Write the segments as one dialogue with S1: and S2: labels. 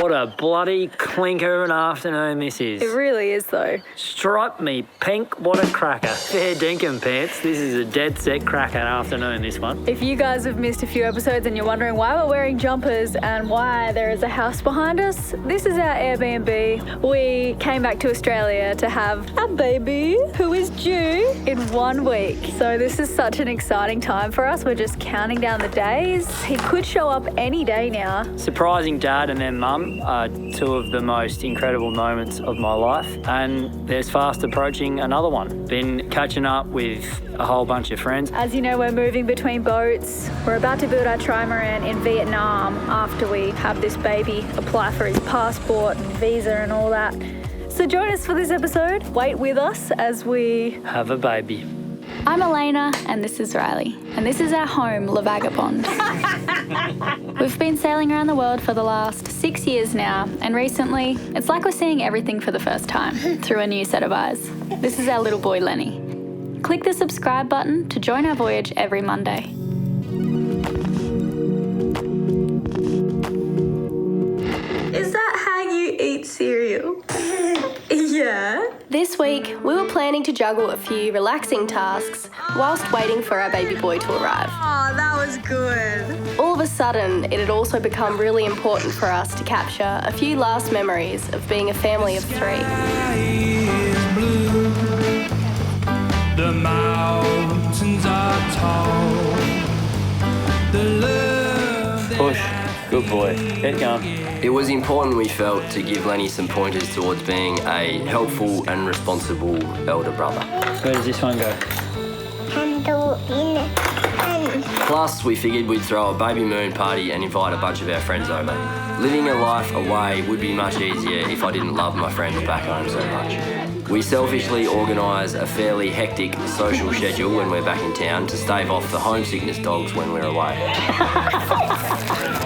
S1: What a bloody clinker of an afternoon this is.
S2: It really is, though.
S1: Stripe me pink, what a cracker. Fair dinkum pants. This is a dead set cracker afternoon, this one.
S2: If you guys have missed a few episodes and you're wondering why we're wearing jumpers and why there is a house behind us, this is our Airbnb. We came back to Australia to have a baby who is due in 1 week. So this is such an exciting time for us. We're just counting down the days. He could show up any day now.
S1: Surprising dad and then mum are two of the most incredible moments of my life, and there's fast approaching another one. Been catching up with a whole bunch of friends.
S2: As you know, we're moving between boats. We're about to build our trimaran in Vietnam after we have this baby apply for his passport and visa and all that. So join us for this episode. Wait with us as we
S1: Have a baby.
S2: I'm Elena and this is Riley. And this is our home, La Vagabond. We've been sailing around the world for the last 6 years now, and recently it's like we're seeing everything for the first time through a new set of eyes. This is our little boy Lenny. Click the subscribe button to join our voyage every Monday.
S3: Is that how you eat cereal? Yeah.
S4: This week, we were planning to juggle a few relaxing tasks whilst waiting for our baby boy to arrive.
S3: Oh, that was good.
S4: All of a sudden, it had also become really important for us to capture a few last memories of being a family of 3.
S5: The mountains are tall.
S1: Push. Good boy. Get going.
S6: It was important, we felt, to give Lenny some pointers towards being a helpful and responsible elder brother.
S1: Where does this one go?
S6: Plus, we figured we'd throw a baby moon party and invite a bunch of our friends over. Living a life away would be much easier if I didn't love my friends back home so much. We selfishly organise a fairly hectic social schedule when we're back in town to stave off the homesickness dogs when we're away.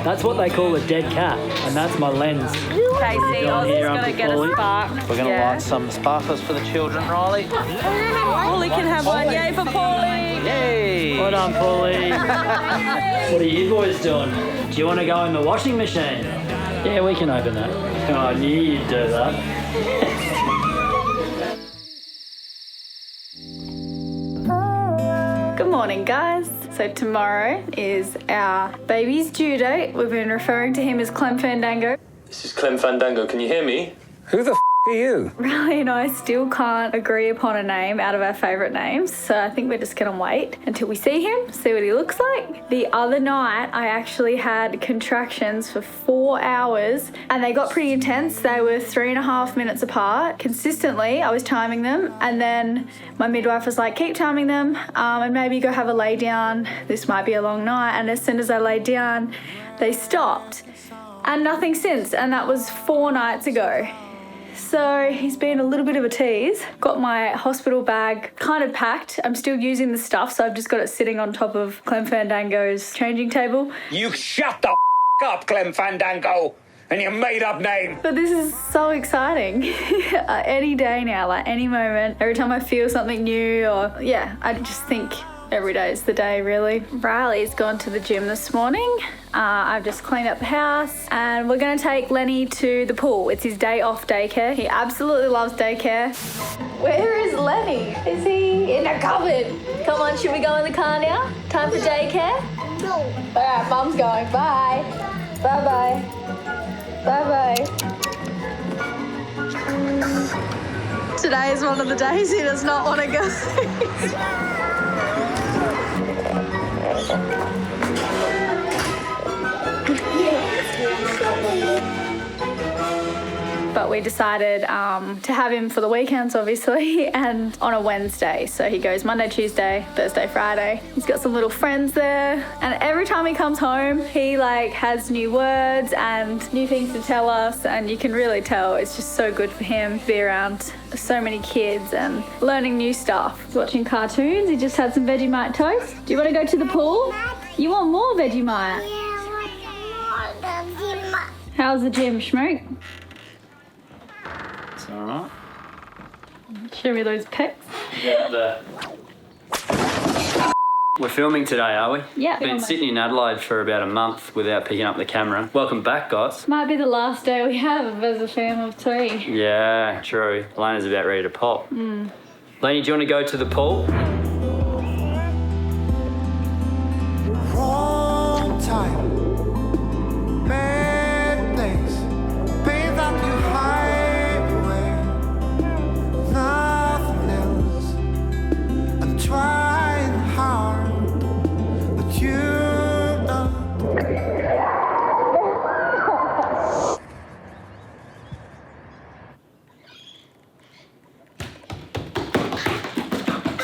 S1: That's what they call a dead cat, and that's my lens.
S2: Casey, Ozzy's going to get a spark.
S7: We're going to light some sparklers for the children, Riley.
S3: Paulie can have one. Yay for Paulie.
S7: Yay!
S1: Well done, Paulie. What are you boys doing? Do you want to go in the washing machine? Yeah, we can open that. Oh, I knew you'd do that.
S2: Good morning, guys. So tomorrow is our baby's due date. We've been referring to him as Clem Fandango.
S8: This is Clem Fandango. Can you hear me?
S7: Who the are you?
S2: Riley and I still can't agree upon a name out of our favourite names, so I think we're just going to wait until we see him, see what he looks like. The other night, I actually had contractions for 4 hours, and they got pretty intense. They were 3.5 minutes apart. Consistently, I was timing them, and then my midwife was like, keep timing them, and maybe go have a lay down. This might be a long night. And as soon as I laid down, they stopped. And nothing since, and that was 4 nights ago. So he's been a little bit of a tease. Got my hospital bag kind of packed. I'm still using the stuff, so I've just got it sitting on top of Clem Fandango's changing table.
S7: You shut the up, Clem Fandango, and your made-up name.
S2: But this is so exciting. Any day now, like any moment. Every time I feel something new or, yeah, I just think every day is the day, really. Riley's gone to the gym this morning. I've just cleaned up the house and we're going to take Lenny to the pool. It's his day off daycare. He absolutely loves daycare. Where is Lenny? Is he in a cupboard? Come on, should we go in the car now? Time for daycare? No. All right, Mum's going. Bye. Bye-bye. Bye-bye.
S3: Today is one of the days he does not want to go.
S2: But we decided to have him for the weekends, obviously, and on a Wednesday. So he goes Monday, Tuesday, Thursday, Friday. He's got some little friends there. And every time he comes home, he has new words and new things to tell us. And you can really tell it's just so good for him to be around so many kids and learning new stuff. He's watching cartoons. He just had some Vegemite toast. Do you want to go to the pool? You want more Vegemite? How's the gym, Schmook?
S1: It's all right.
S2: Show me those pecs.
S1: Yeah, We're filming today, are we?
S2: Yeah.
S1: Been sitting in Adelaide for about a month without picking up the camera. Welcome back, guys.
S2: Might be the last day we have as a fam of 3.
S1: Yeah, true. Elena's about ready to pop. Lenny, do you want to go to the pool?
S5: Wrong time, bad things, pain that you hide away, nothing else. I'm trying hard, but you're not.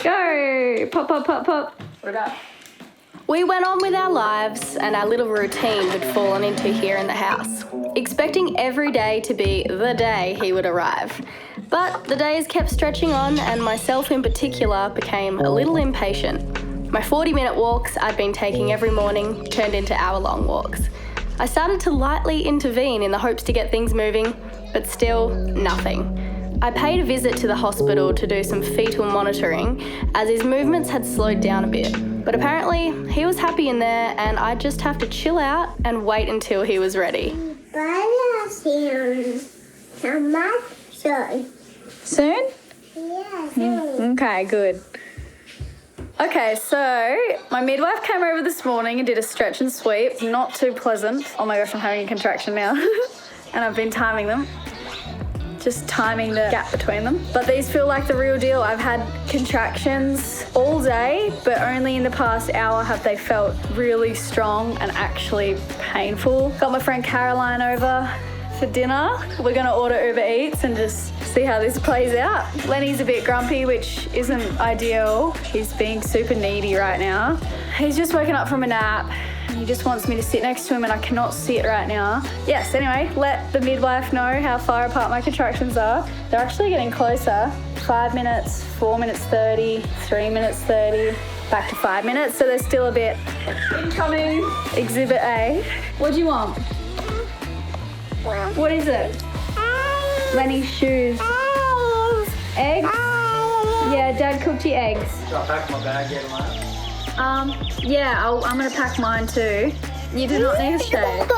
S2: Go! Pop, pop, pop, pop. What about?
S4: We went on with our lives, and our little routine had fallen into here in the house, expecting every day to be the day he would arrive. But the days kept stretching on, and myself in particular became a little impatient. My 40-minute walks I'd been taking every morning turned into hour-long walks. I started to lightly intervene in the hopes to get things moving, but still nothing. I paid a visit to the hospital to do some fetal monitoring, as his movements had slowed down a bit. But apparently, he was happy in there, and I'd just have to chill out and wait until he was ready.
S2: Soon?
S3: Yeah,
S2: Okay, good. Okay, so my midwife came over this morning and did a stretch and sweep. Not too pleasant. Oh my gosh, I'm having a contraction now. And I've been timing them. Just timing the gap between them. But these feel like the real deal. I've had contractions all day, but only in the past hour have they felt really strong and actually painful. Got my friend Caroline over for dinner. We're gonna order Uber Eats and just see how this plays out. Lenny's a bit grumpy, which isn't ideal. He's being super needy right now. He's just woken up from a nap. He just wants me to sit next to him and I cannot sit right now. Yes, anyway, let the midwife know how far apart my contractions are. They're actually getting closer. 5 minutes, 4 minutes 30, 3 minutes 30, back to 5 minutes. So there's still a bit. Incoming. Exhibit A. What do you want? What is it? Lenny's shoes. Eggs? Yeah, Dad cooked you eggs.
S1: Should I pack my bag yet, Alana?
S2: Yeah, I'm gonna pack mine too. You do not need a shave.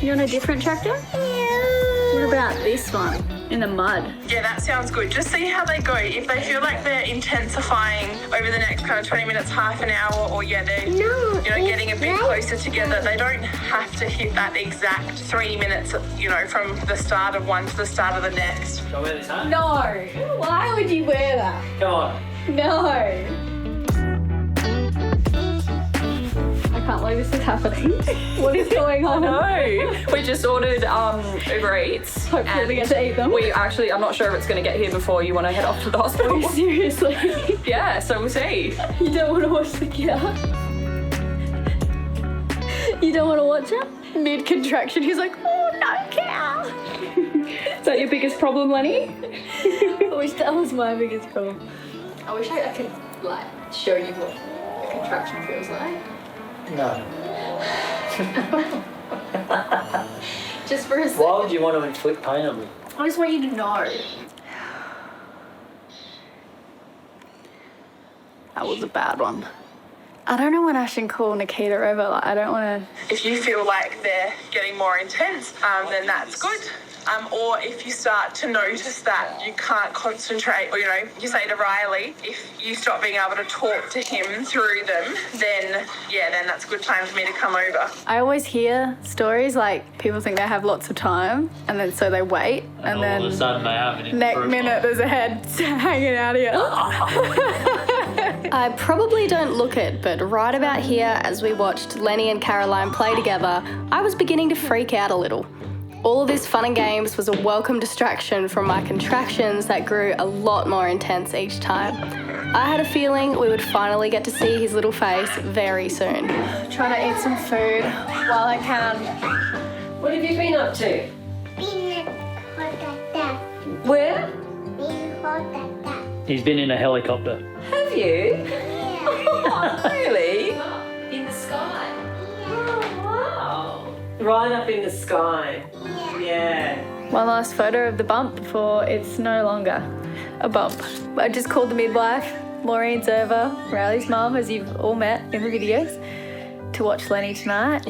S2: You want a different tractor? What about this one? In the mud.
S9: Yeah, that sounds good. Just see how they go. If they feel like they're intensifying over the next kind of 20 minutes, half an hour, or yeah, they're getting a bit closer together, they don't have to hit that exact 3 minutes, from the start of one to the start of the next.
S1: Shall I wear this hat?
S2: No! Why would you wear that?
S1: Come on.
S2: No! I can't believe this is happening. What is going on?
S10: No, we just ordered Uber Eats.
S2: Hopefully we get to eat them.
S10: I'm not sure if it's going to get here before you want to head off to the hospital.
S2: Seriously?
S10: Yeah, so we'll see.
S2: You don't want to watch the cow? You don't want to watch it? Mid-contraction, he's like, oh, no cow.
S10: Is that your biggest problem, Lenny?
S2: I wish that was my biggest problem. I wish I could, show you what a contraction feels like.
S1: No.
S2: Just for a second.
S1: Why would you want to inflict pain on me?
S2: I just want you to know. That was a bad one. I don't know when I should call Nikita over. I don't want to...
S9: If you feel like they're getting more intense, then that's good. Or if you start to notice that you can't concentrate, or you say to Riley, if you stop being able to talk to him through them, then that's a good time for me to come over.
S2: I always hear stories like people think they have lots of time, and then so they wait, and then
S1: all of a sudden they have it.
S2: Next minute there's a head hanging out here.
S4: I probably don't look it, but right about here, as we watched Lenny and Caroline play together, I was beginning to freak out a little. All of this fun and games was a welcome distraction from my contractions that grew a lot more intense each time. I had a feeling we would finally get to see his little face very soon.
S2: Trying to eat some food while I can.
S10: What have you been up to? Where?
S1: He's been in a helicopter.
S10: Have you? Oh, really?
S4: In the sky.
S10: Oh, wow. Right up in the sky. Yeah.
S2: One last photo of the bump before it's no longer a bump. I just called the midwife. Maureen's over, Riley's mum, as you've all met in the videos, to watch Lenny tonight.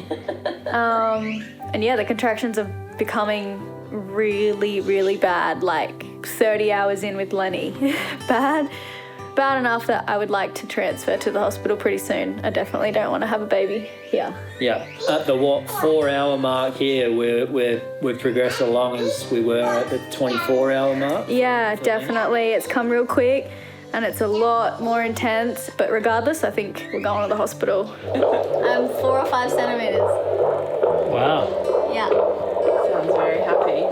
S2: And yeah, the contractions are becoming really, really bad, like 30 hours in with Lenny. Bad enough that I would like to transfer to the hospital pretty soon. I definitely don't want to have a baby here.
S1: Yeah, at the 4-hour mark here, we've progressed along as we were at the 24-hour mark.
S2: Yeah, definitely. It's come real quick and it's a lot more intense, but regardless, I think we're going to the hospital. I'm 4 or 5 centimetres.
S1: Wow.
S2: Yeah.
S9: Sounds very happy.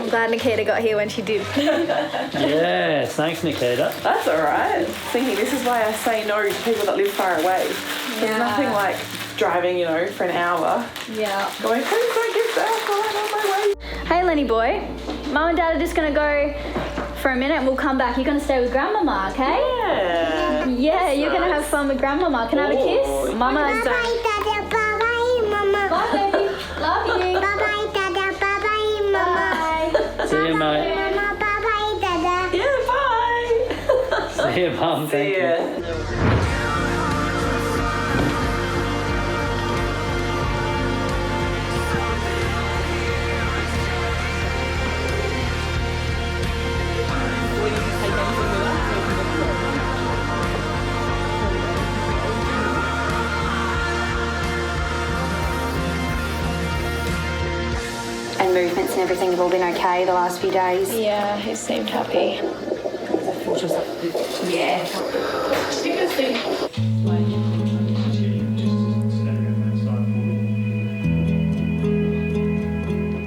S2: I'm glad Nikita got here when she did.
S1: Yeah, thanks, Nikita.
S9: That's all right. Thinking this is why I say no to people that live far away. There's nothing like driving, for an hour.
S2: Yeah.
S9: Going, please don't give birth while I'm on my way.
S2: Hey, Lenny boy. Mum and Dad are just going to go for a minute and we'll come back. You're going to stay with Grandmama, okay?
S9: Yeah.
S2: Yeah, you're going to have fun with Grandmama. Can I have a kiss? Mama.
S5: Bye-bye, Dada. Bye-bye, Mama.
S2: Bye, baby. Love you.
S5: Bye-bye, Dada. Bye-bye, Mama.
S2: Bye.
S1: See you, mate.
S5: Mama, bye-bye, Dada.
S9: Yeah, bye.
S1: See you, Mum. Thank you.
S11: And movements and everything have all been okay the last few days?
S2: Yeah, he seemed happy.
S11: Yeah.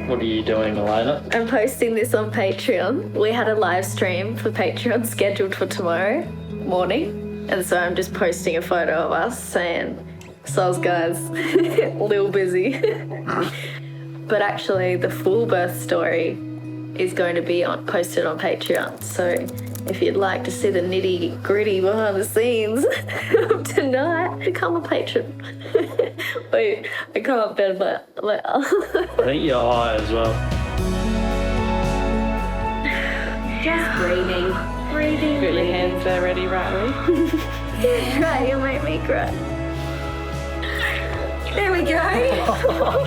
S1: What are you doing, Elena?
S2: I'm posting this on Patreon. We had a live stream for Patreon scheduled for tomorrow morning. And so I'm just posting a photo of us saying, "Soz guys, a little busy." But actually the full birth story is going to be posted on Patreon. So if you'd like to see the nitty gritty behind the scenes of tonight, become a patron. Wait, I can't bend my
S1: I think you're high as well.
S11: Just breathing.
S2: breathing.
S9: Got your hands there ready, Riley?
S2: Right, you'll make me cry. There we go.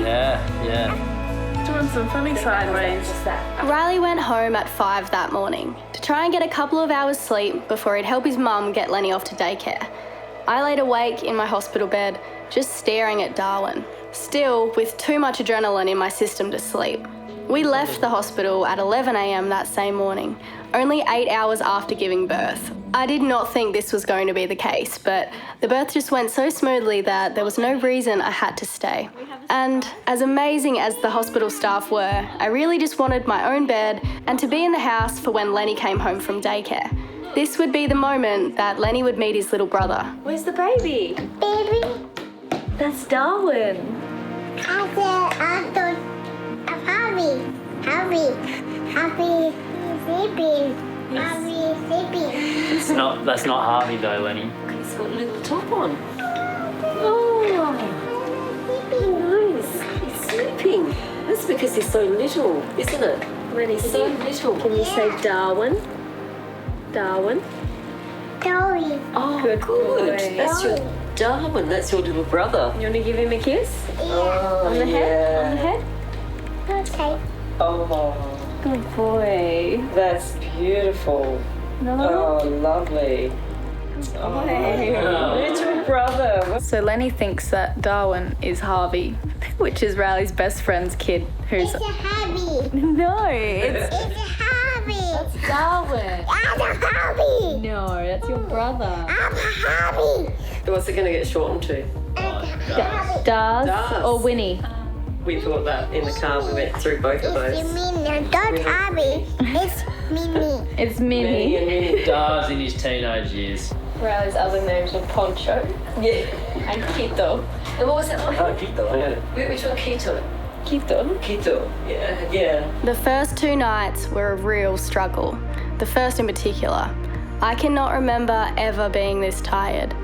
S1: Yeah.
S9: Doing some funny sideways.
S4: Riley went home at 5 that morning to try and get a couple of hours sleep before he'd help his mum get Lenny off to daycare. I laid awake in my hospital bed, just staring at Darwin, still with too much adrenaline in my system to sleep. We left the hospital at 11 a.m. that same morning, only 8 hours after giving birth. I did not think this was going to be the case, but the birth just went so smoothly that there was no reason I had to stay. And as amazing as the hospital staff were, I really just wanted my own bed and to be in the house for when Lenny came home from daycare. This would be the moment that Lenny would meet his little brother.
S2: Where's the baby?
S5: Baby,
S2: That's Darwin.
S5: Happy sleeping. Happy sleeping.
S1: That's not Harvey though, Lenny.
S10: He's got a little top on.
S2: Oh,
S10: Nice. He's sleeping. That's because he's so little, isn't it? When he's so little.
S2: can you say Darwin? Darwin.
S5: Sorry.
S10: Oh,
S2: Good
S10: good.
S2: boy.
S10: That's your Darwin. That's your little brother.
S2: You want to give him a kiss?
S10: Oh,
S2: On the head? On the head?
S5: Okay.
S10: Oh,
S2: Good boy.
S10: that's beautiful.
S2: No.
S10: Oh, lovely. Oh, little brother.
S2: So Lenny thinks that Darwin is Harvey, which is Riley's best friend's kid, who's...
S5: It's a hubby.
S2: No, it's
S5: It's a hubby.
S2: Darwin.
S5: I'm a hubby.
S2: No, that's your brother.
S5: I'm a hubby.
S10: What's it going to get shortened to?
S2: Daz
S10: Daz.
S2: or Winnie?
S10: We thought that in the car. We went through both of
S5: It's
S10: those.
S5: Minnie. Don't hubby. It's Minnie.
S2: It's
S10: Minnie
S2: Minnie.
S10: and Minnie.
S1: Daz in his teenage years.
S2: Riley's other names are Poncho
S10: Yeah.
S2: and Quito.
S10: And what was that one? Oh, Quito. Yeah. Which one? Quito.
S2: Quito?
S10: Quito. Yeah. Yeah.
S4: The first 2 nights were a real struggle. The first in particular. I cannot remember ever being this tired.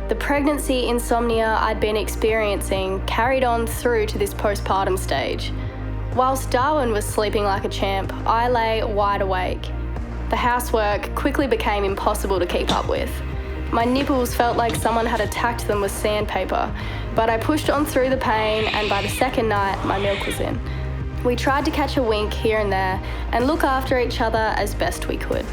S4: The pregnancy insomnia I'd been experiencing carried on through to this postpartum stage. Whilst Darwin was sleeping like a champ, I lay wide awake. The housework quickly became impossible to keep up with. My nipples felt like someone had attacked them with sandpaper, but I pushed on through the pain, and by the second night, my milk was in. We tried to catch a wink here and there and look after each other as best we could.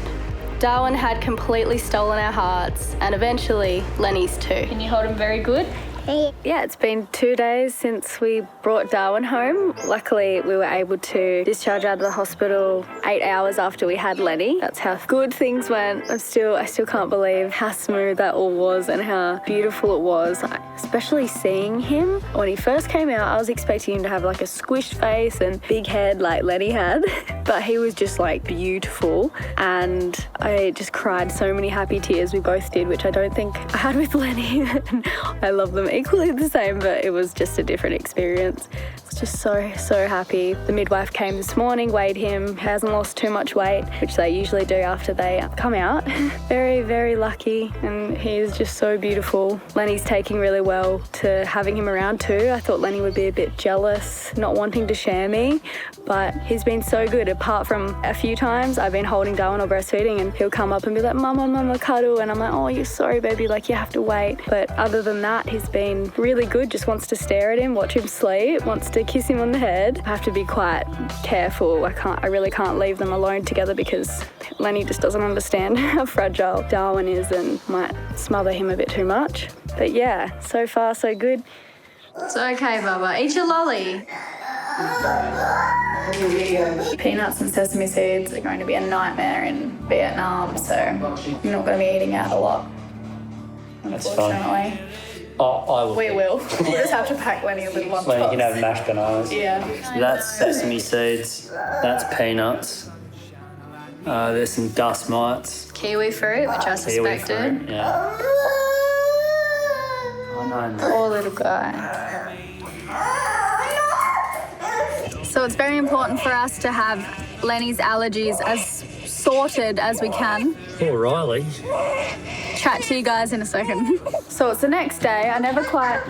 S4: Darwin had completely stolen our hearts, and eventually Lenny's too.
S2: Can you hold him very good? Yeah, it's been 2 days since we brought Darwin home. Luckily, we were able to discharge out of the hospital 8 hours after we had Lenny. That's how good things went. I still can't believe how smooth that all was and how beautiful it was. Especially seeing him. When he first came out, I was expecting him to have like a squished face and big head like Lenny had, but he was just like beautiful, and I just cried so many happy tears. We both did, which I don't think I had with Lenny. I love them equally the same, but it was just a different experience. I was just so happy. The midwife came this morning, weighed him, hasn't lost too much weight, which they usually do after they come out. Very lucky, and he's just so beautiful. Lenny's taking really well to having him around too. I thought Lenny would be a bit jealous, not wanting to share me, but he's been so good. Apart from a few times I've been holding Darwin or breastfeeding, and he'll come up and be like, Mama, cuddle, and I'm like, oh, you're sorry, baby, like you have to wait. But other than that, he's been really good, just wants to stare at him, watch him sleep, wants to kiss him on the head. I have to be quite careful. I really can't leave them alone together because Lenny just doesn't understand how fragile Darwin is and might smother him a bit too much. But yeah, so far so good. It's okay, Bubba. Eat your lolly. Peanuts and sesame seeds are going to be a nightmare in Vietnam, so you're not going to be eating out a lot, unfortunately.
S1: Oh, I will.
S2: We will. We'll just have to pack Lenny a little lunchbox.
S1: Lenny can have mashed bananas.
S2: Yeah.
S1: So that's sesame seeds. That's peanuts. There's some dust mites.
S2: Kiwi fruit, which I suspected.
S1: Kiwi fruit, yeah. I know.
S2: Poor little guy. So it's very important for us to have Lenny's allergies as sorted as we can.
S1: Poor Riley.
S2: Chat to you guys in a second. So it's the next day. I never quite...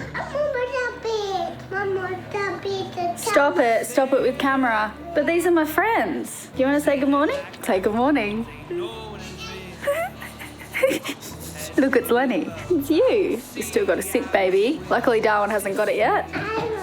S2: Stop it with camera. But these are my friends. Do you want to say good morning? Say good morning. Look, it's Lenny. It's you. You still got a sick baby. Luckily, Darwin hasn't got it yet.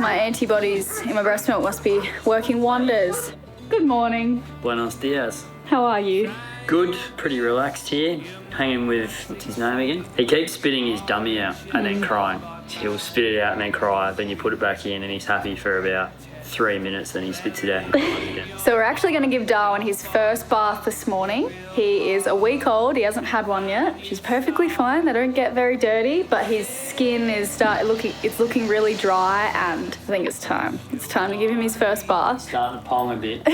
S2: My antibodies in my breast milk must be working wonders. Good morning.
S1: Buenos dias.
S2: How are you?
S1: Good. Pretty relaxed here. Hanging with, what's his name again? He keeps spitting his dummy out and then crying. He'll spit it out and then cry, then you put it back in and he's happy for about 3 minutes, then he spits it out and cries again.
S2: So we're actually going to give Darwin his first bath this morning. He is a week old. He hasn't had one yet, which is perfectly fine. They don't get very dirty, but his skin is looking really dry, and I think it's time. It's time to give him his first bath.
S1: Starting to pong a bit.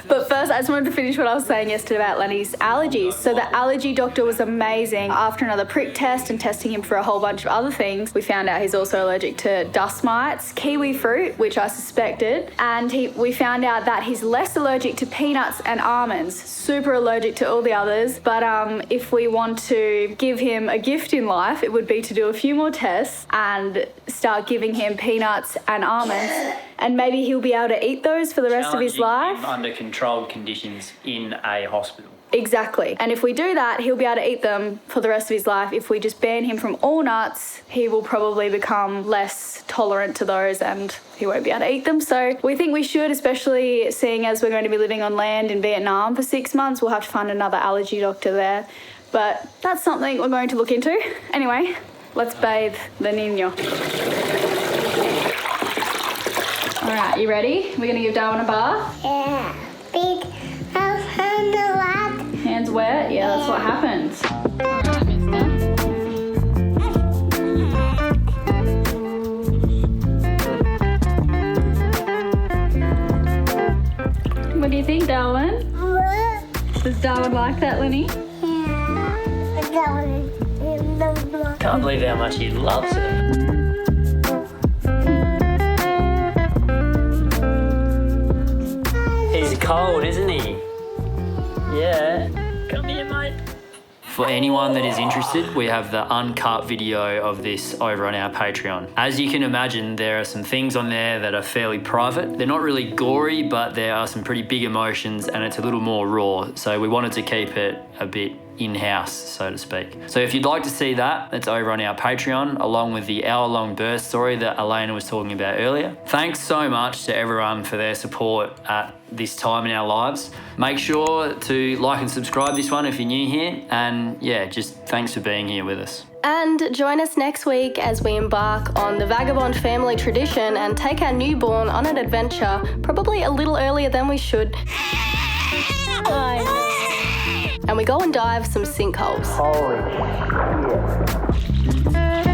S2: But first, I just wanted to finish what I was saying yesterday about Lenny's allergies. So the allergy doctor was amazing. After another prick test and testing him for a whole bunch of other things, we found out he's also allergic to dust mites, kiwi fruit, which I suspected, and we found out that he's less allergic to peanuts and almonds, super allergic to all the others. But if we want to give him a gift in life, it would be to do a few more tests and start giving him peanuts and almonds, and maybe he'll be able to eat those for the rest of his life.
S1: Under controlled conditions in a hospital.
S2: Exactly. And if we do that, he'll be able to eat them for the rest of his life. If we just ban him from all nuts, he will probably become less tolerant to those and he won't be able to eat them. So we think we should, especially seeing as we're going to be living on land in Vietnam for 6 months. We'll have to find another allergy doctor there. But that's something we're going to look into. Anyway, let's bathe the Nino. All right, you ready? We're going to give Darwin a bath?
S5: Yeah. Big hand wet.
S2: Hands wet? Yeah, that's what happens. All right, mister. What do you think, Darwin? Does Darwin like that, Lenny?
S5: Yeah.
S1: Can't believe how much he loves it. He's cold, isn't he? Yeah. Come here, mate. For anyone that is interested, we have the uncut video of this over on our Patreon. As you can imagine, there are some things on there that are fairly private. They're not really gory, but there are some pretty big emotions and it's a little more raw. So we wanted to keep it a bit in-house, so to speak. So if you'd like to see that, that's over on our Patreon, along with the hour-long birth story that Elena was talking about earlier. Thanks so much to everyone for their support at this time in our lives. Make sure to like and subscribe this one if you're new here, and yeah, just thanks for being here with us.
S4: And join us next week as we embark on the Vagabond family tradition and take our newborn on an adventure, probably a little earlier than we should. And we go and dive some sinkholes.
S1: Holy shit.